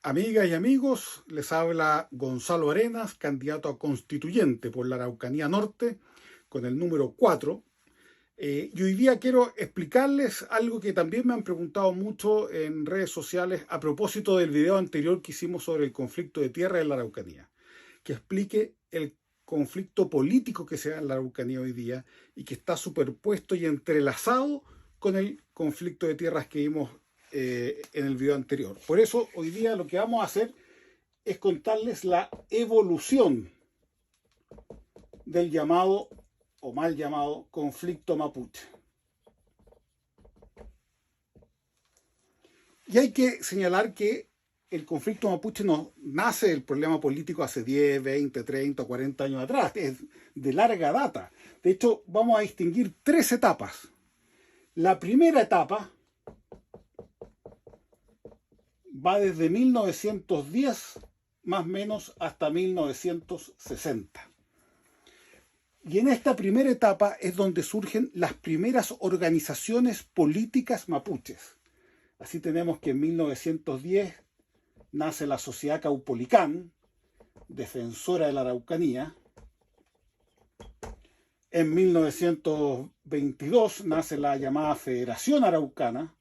Amigas y amigos, les habla Gonzalo Arenas, candidato a constituyente por la Araucanía Norte, con el número 4. Y hoy día quiero explicarles algo que también me han preguntado mucho en redes sociales a propósito del video anterior que hicimos sobre el conflicto de tierra en la Araucanía. Que explique el conflicto político que se da en la Araucanía hoy día y que está superpuesto y entrelazado con el conflicto de tierras que vimos en el video anterior. Por eso hoy día lo que vamos a hacer es contarles la evolución del llamado o mal llamado conflicto mapuche. Y hay que señalar que el conflicto mapuche no nace del problema político hace 10, 20, 30 o 40 años atrás, es de larga data. De hecho, vamos a distinguir tres etapas. La primera etapa va desde 1910 más o menos hasta 1960. Y en esta primera etapa es donde surgen las primeras organizaciones políticas mapuches. Así tenemos que en 1910 nace la Sociedad Caupolicán, defensora de la Araucanía. En 1922 nace la llamada Federación Araucana.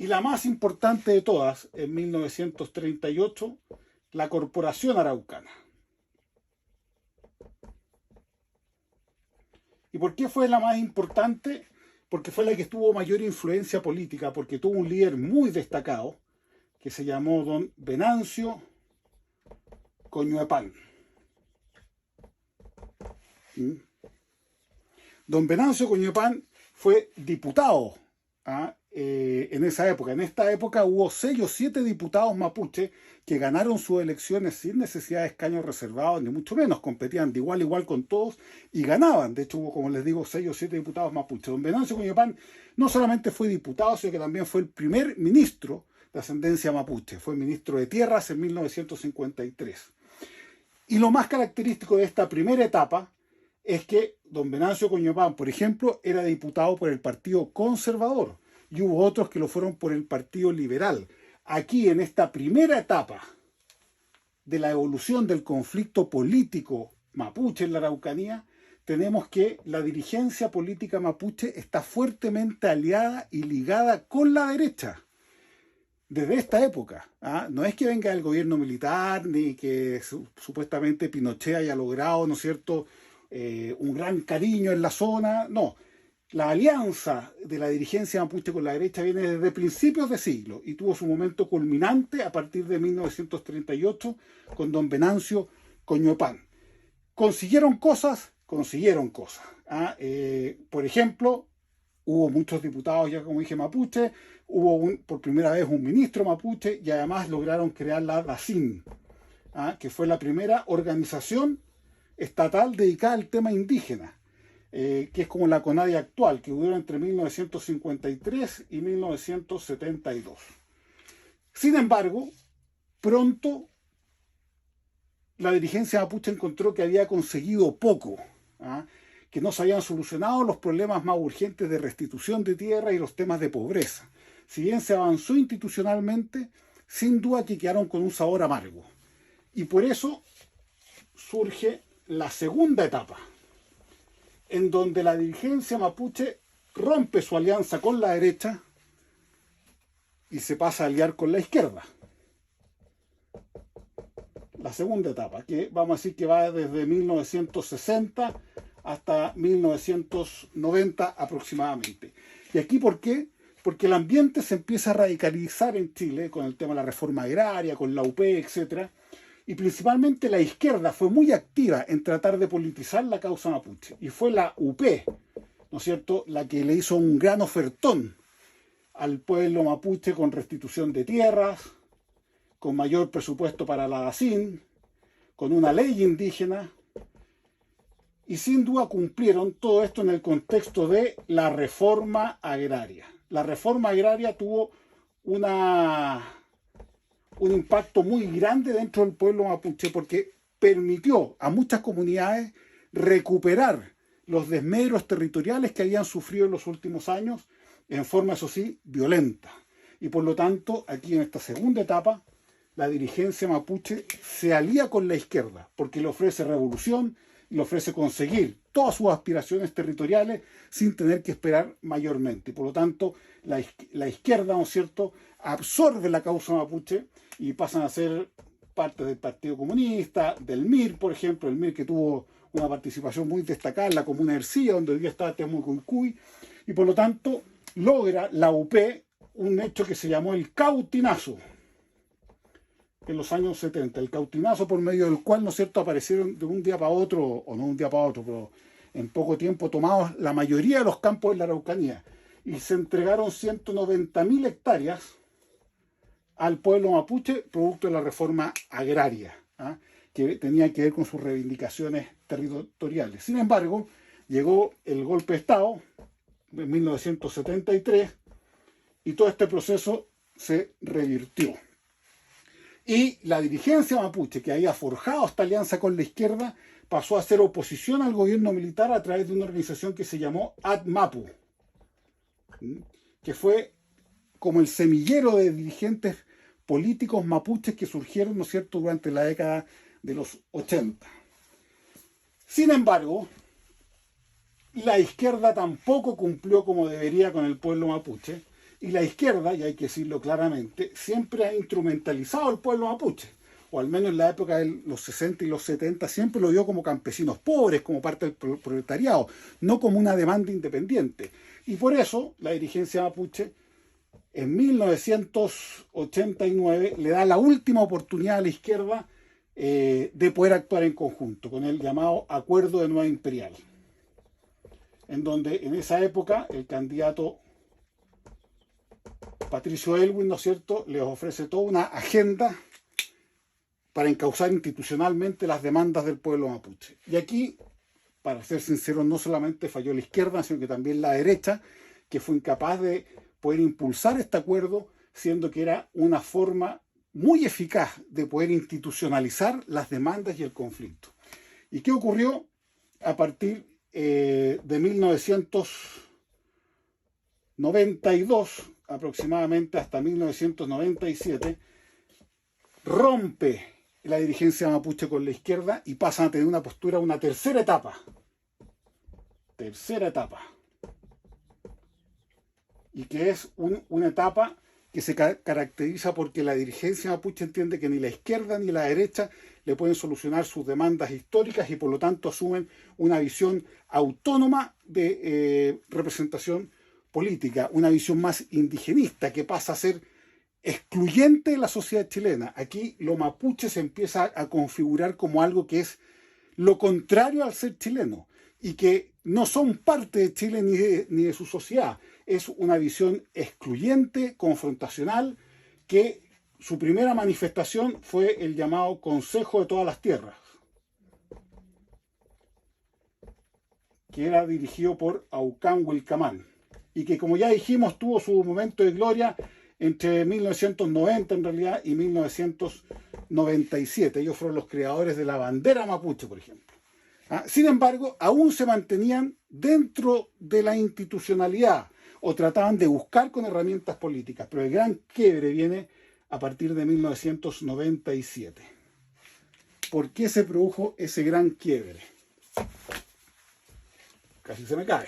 Y la más importante de todas, en 1938, la Corporación Araucana. ¿Y por qué fue la más importante? Porque fue la que tuvo mayor influencia política, porque tuvo un líder muy destacado, que se llamó don Venancio Coñuepán. Don Venancio Coñuepán fue diputado en esa época. En esta época hubo 6 o 7 diputados mapuche que ganaron sus elecciones sin necesidad de escaños reservados, ni mucho menos, competían de igual a igual con todos y ganaban. De hecho hubo, como les digo, 6 o 7 diputados mapuche. Don Venancio Coñuepán no solamente fue diputado, sino que también fue el primer ministro de ascendencia mapuche. Fue ministro de Tierras en 1953. Y lo más característico de esta primera etapa es que don Venancio Coñuepán, por ejemplo, era diputado por el Partido Conservador y hubo otros que lo fueron por el Partido Liberal. Aquí, en esta primera etapa de la evolución del conflicto político mapuche en la Araucanía, tenemos que la dirigencia política mapuche está fuertemente aliada y ligada con la derecha. Desde esta época, no es que venga el gobierno militar, ni que supuestamente Pinochet haya logrado, ¿no es cierto?, un gran cariño en la zona. No, la alianza de la dirigencia mapuche con la derecha viene desde principios de siglo y tuvo su momento culminante a partir de 1938 con don Venancio Coñuepán. ¿Consiguieron cosas? Consiguieron cosas. Por ejemplo, hubo muchos diputados, ya como dije, mapuche, hubo por primera vez un ministro mapuche y además lograron crear la DACIN, que fue la primera organización estatal dedicada al tema indígena, que es como la CONADI actual, que duró entre 1953 y 1972. Sin embargo, pronto la dirigencia mapuche encontró que había conseguido poco, que no se habían solucionado los problemas más urgentes de restitución de tierra y los temas de pobreza. Si bien se avanzó institucionalmente, sin duda que quedaron con un sabor amargo. Y por eso surge la segunda etapa, en donde la dirigencia mapuche rompe su alianza con la derecha y se pasa a aliar con la izquierda. La segunda etapa, que vamos a decir que va desde 1960 hasta 1990 aproximadamente. ¿Y aquí por qué? Porque el ambiente se empieza a radicalizar en Chile con el tema de la reforma agraria, con la UP, etc. Y principalmente la izquierda fue muy activa en tratar de politizar la causa mapuche. Y fue la UP, ¿no es cierto?, la que le hizo un gran ofertón al pueblo mapuche con restitución de tierras, con mayor presupuesto para la DACIN, con una ley indígena, y sin duda cumplieron todo esto en el contexto de la reforma agraria. La reforma agraria tuvo un impacto muy grande dentro del pueblo mapuche porque permitió a muchas comunidades recuperar los desmedros territoriales que habían sufrido en los últimos años en forma, eso sí, violenta. Y por lo tanto, aquí en esta segunda etapa, la dirigencia mapuche se alía con la izquierda, porque le ofrece revolución y le ofrece conseguir todas sus aspiraciones territoriales sin tener que esperar mayormente. Y por lo tanto, la izquierda, ¿no es cierto?, absorbe la causa mapuche y pasan a ser parte del Partido Comunista, del MIR, por ejemplo, el MIR que tuvo una participación muy destacada en la comuna de Ercilla, donde hoy día está Temucuicui, y por lo tanto logra la UP un hecho que se llamó el cautinazo en los años 70, el cautinazo por medio del cual, ¿no es cierto?, aparecieron de un día para otro, o no un día para otro, pero en poco tiempo tomados la mayoría de los campos de la Araucanía, y se entregaron 190.000 hectáreas al pueblo mapuche, producto de la reforma agraria, ¿ah?, que tenía que ver con sus reivindicaciones territoriales. Sin embargo, llegó el golpe de Estado en 1973 y todo este proceso se revirtió. Y la dirigencia mapuche, que había forjado esta alianza con la izquierda, pasó a hacer oposición al gobierno militar a través de una organización que se llamó ADMAPU, que fue como el semillero de dirigentes políticos mapuches que surgieron, ¿no es cierto?, durante la década de los 80. Sin embargo, la izquierda tampoco cumplió como debería con el pueblo mapuche, y la izquierda, y hay que decirlo claramente, siempre ha instrumentalizado al pueblo mapuche, o al menos en la época de los 60 y los 70, siempre lo vio como campesinos pobres, como parte del proletariado, no como una demanda independiente. Y por eso la dirigencia mapuche en 1989 le da la última oportunidad a la izquierda de poder actuar en conjunto, con el llamado Acuerdo de Nueva Imperial, en donde en esa época el candidato Patricio Aylwin, ¿no es cierto?, les ofrece toda una agenda para encauzar institucionalmente las demandas del pueblo mapuche. Y aquí, para ser sinceros, no solamente falló la izquierda, sino que también la derecha, que fue incapaz de poder impulsar este acuerdo, siendo que era una forma muy eficaz de poder institucionalizar las demandas y el conflicto. ¿Y qué ocurrió a partir de 1992, aproximadamente hasta 1997? Rompe la dirigencia mapuche con la izquierda y pasan a tener una postura, una tercera etapa. Y que es una etapa que se caracteriza porque la dirigencia mapuche entiende que ni la izquierda ni la derecha le pueden solucionar sus demandas históricas y por lo tanto asumen una visión autónoma de representación política, una visión más indigenista que pasa a ser excluyente de la sociedad chilena. Aquí lo mapuche se empieza a configurar como algo que es lo contrario al ser chileno y que no son parte de Chile ni de su sociedad. Es una visión excluyente, confrontacional, que su primera manifestación fue el llamado Consejo de Todas las Tierras, que era dirigido por Aucán Wilcamán y que, como ya dijimos, tuvo su momento de gloria entre 1990 en realidad y 1997. Ellos fueron los creadores de la bandera mapuche, por ejemplo. Sin embargo, aún se mantenían dentro de la institucionalidad o trataban de buscar con herramientas políticas, pero el gran quiebre viene a partir de 1997. ¿Por qué se produjo ese gran quiebre? Casi se me cae.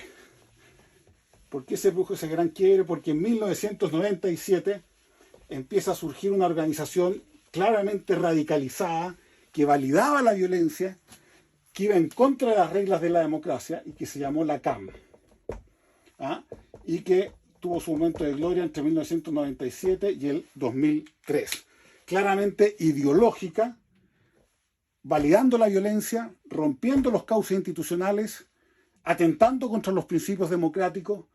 ¿Por qué se produjo ese gran quiebre? Porque en 1997 empieza a surgir una organización claramente radicalizada que validaba la violencia, que iba en contra de las reglas de la democracia y que se llamó la CAM. Y que tuvo su momento de gloria entre 1997 y el 2003. Claramente ideológica, validando la violencia, rompiendo los cauces institucionales, atentando contra los principios democráticos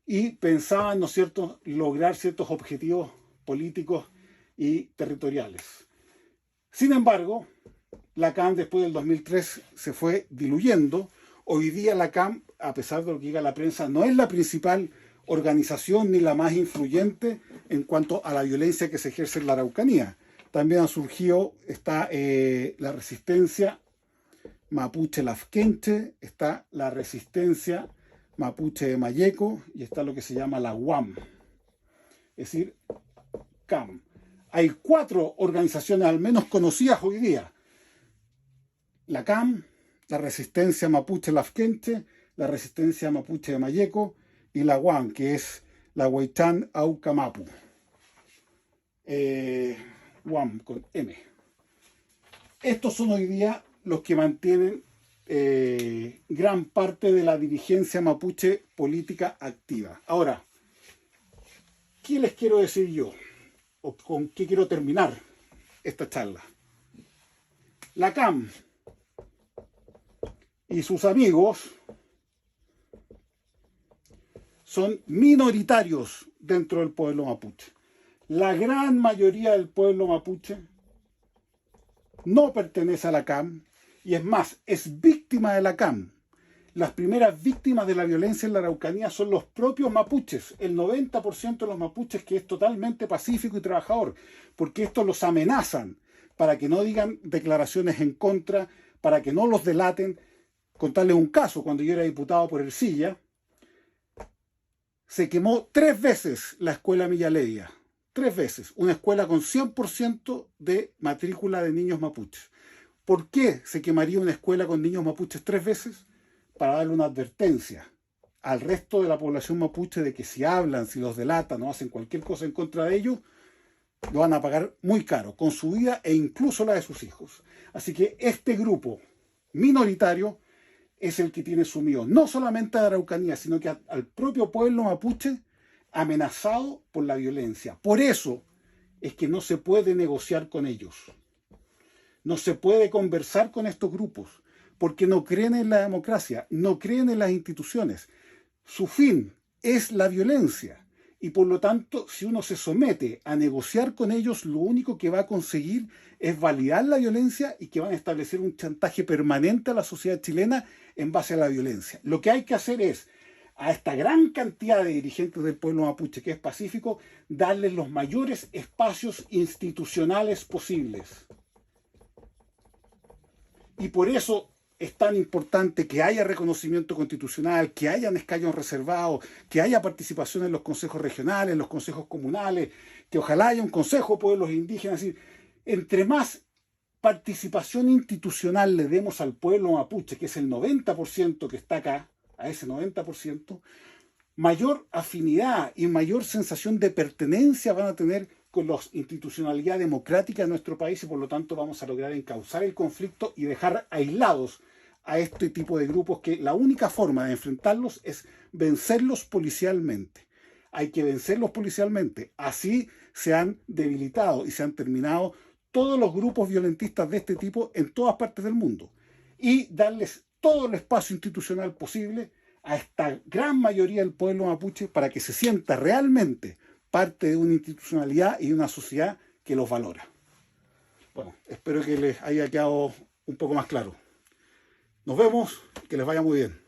y pensaban, ¿no es cierto?, lograr ciertos objetivos políticos y territoriales. Sin embargo, la CAM después del 2003 se fue diluyendo. Hoy día la CAM, a pesar de lo que diga la prensa, no es la principal organización ni la más influyente en cuanto a la violencia que se ejerce en la Araucanía. También ha surgido la resistencia mapuche lafkenche, está la resistencia mapuche de Mayeco y está lo que se llama la UAM, es decir, CAM. Hay 4 organizaciones al menos conocidas hoy día: la CAM, la Resistencia Mapuche Lafkenche, la Resistencia Mapuche de Mayeco y la UAM, que es la Huaychán Auca Mapu. UAM con M. Estos son hoy día los que mantienen gran parte de la dirigencia mapuche política activa. Ahora, ¿qué les quiero decir yo? ¿O con qué quiero terminar esta charla? La CAM y sus amigos son minoritarios dentro del pueblo mapuche. La gran mayoría del pueblo mapuche no pertenece a la CAM y es más, es víctima de la CAM. Las primeras víctimas de la violencia en la Araucanía son los propios mapuches, el 90% de los mapuches, que es totalmente pacífico y trabajador, porque estos los amenazan para que no digan declaraciones en contra, para que no los delaten. Contarles un caso: cuando yo era diputado por Ercilla, se quemó 3 veces la escuela Millamedia. 3 veces. Una escuela con 100% de matrícula de niños mapuches. ¿Por qué se quemaría una escuela con niños mapuches 3 veces? Para darle una advertencia al resto de la población mapuche de que si hablan, si los delatan o hacen cualquier cosa en contra de ellos, lo van a pagar muy caro, con su vida e incluso la de sus hijos. Así que este grupo minoritario es el que tiene sumido no solamente a la Araucanía, sino que al propio pueblo mapuche amenazado por la violencia. Por eso es que no se puede negociar con ellos. No se puede conversar con estos grupos, porque no creen en la democracia, no creen en las instituciones. Su fin es la violencia. Y por lo tanto, si uno se somete a negociar con ellos, lo único que va a conseguir es validar la violencia y que van a establecer un chantaje permanente a la sociedad chilena en base a la violencia. Lo que hay que hacer es, a esta gran cantidad de dirigentes del pueblo mapuche que es pacífico, darles los mayores espacios institucionales posibles. Y por eso es tan importante que haya reconocimiento constitucional, que hayan escaños reservados, que haya participación en los consejos regionales, en los consejos comunales, que ojalá haya un consejo de pueblos indígenas. Es decir, entre más participación institucional le demos al pueblo mapuche, que es el 90% que está acá, a ese 90%, mayor afinidad y mayor sensación de pertenencia van a tener con la institucionalidad democrática de nuestro país, y por lo tanto vamos a lograr encauzar el conflicto y dejar aislados a este tipo de grupos, que la única forma de enfrentarlos es vencerlos policialmente. Hay que vencerlos policialmente. Así se han debilitado y se han terminado todos los grupos violentistas de este tipo en todas partes del mundo, y darles todo el espacio institucional posible a esta gran mayoría del pueblo mapuche para que se sienta realmente parte de una institucionalidad y una sociedad que los valora. Bueno, espero que les haya quedado un poco más claro. Nos vemos, que les vaya muy bien.